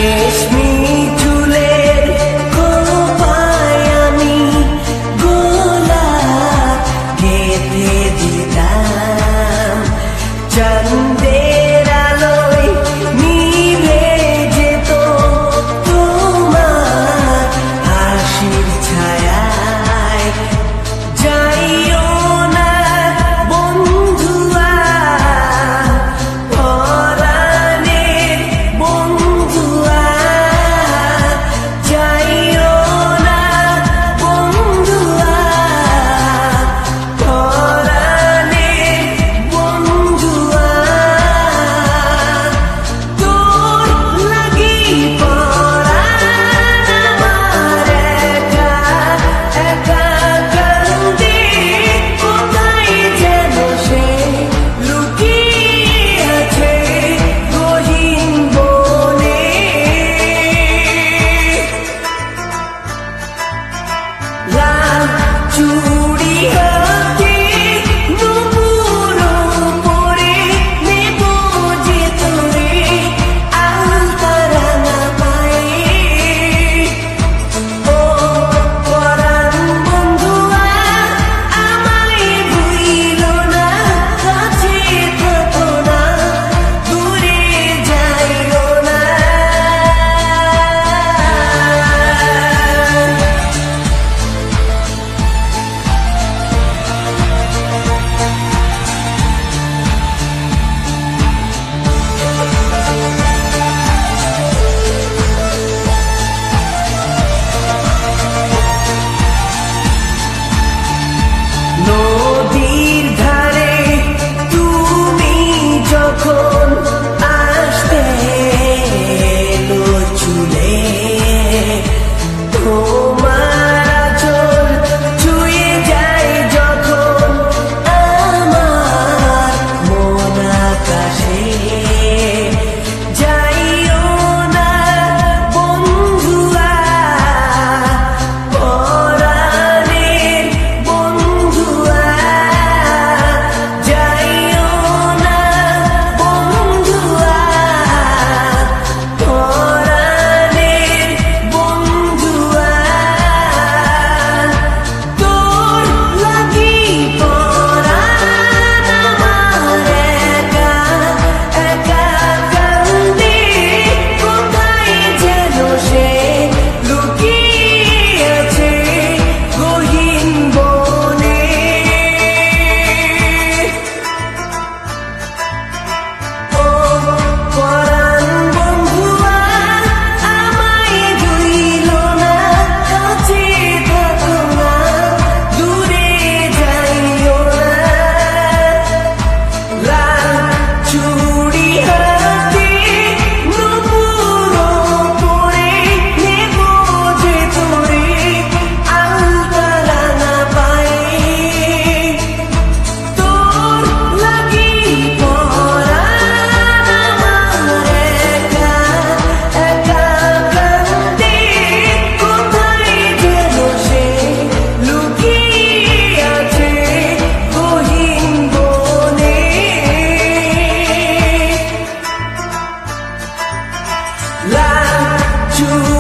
রেশমি চুলের খোঁপায় আমি গোলাপ গেঁথে দিতাম, চাঁদের আলোয় নিভে যেত তোমার হাসির ছায়ায়। যাইও না বন্ধুয়া, পরাণের বন্ধুয়া, যাইও না বন্ধুয়া, পরাণের বন্ধুয়া। তোর লাগি পরাণ আমার একা একা কান্দে, কোথায় যেন সে লুকিয়ে আছে গহীন বনে। লাল চুড়ি হাতে নুপুর পরে নেব যে তোরে আলতা রাঙা পায়ে। ও পরাণ বন্ধুয়া, আমায় ভুইলো না, কাছে থাকো না, দূরে যাইও না। নদীর ধারে তুমি যখন আসতে এলো চুলে, তোমার আঁচল ছুঁয়ে যায় যখন আমার মন আকাশে। যাইও না বন্ধুয়া, পরাণের বন্ধুয়া, যাইও না বন্ধুয়া, পরাণের বন্ধুয়া। তোর লাগি পরাণ আমার একা একা কান্দে, কোথায় যেন সে লুকিয়ে আছে গহীন বনে। ও পরাণ বন্ধুয়া, আমায় ভুইলো না, কাছে থাকো না, দূরে যাইও না। লাল চুড়ি হাতে নুপুর পরে নেব যে তোরে আলতা রাঙা পায়ে। তোর লাগি পরাণ আমার একা একা কান্দে, কোথায় যেন সে লুকিয়ে আছে গহীন বনে। লাল চুড়ি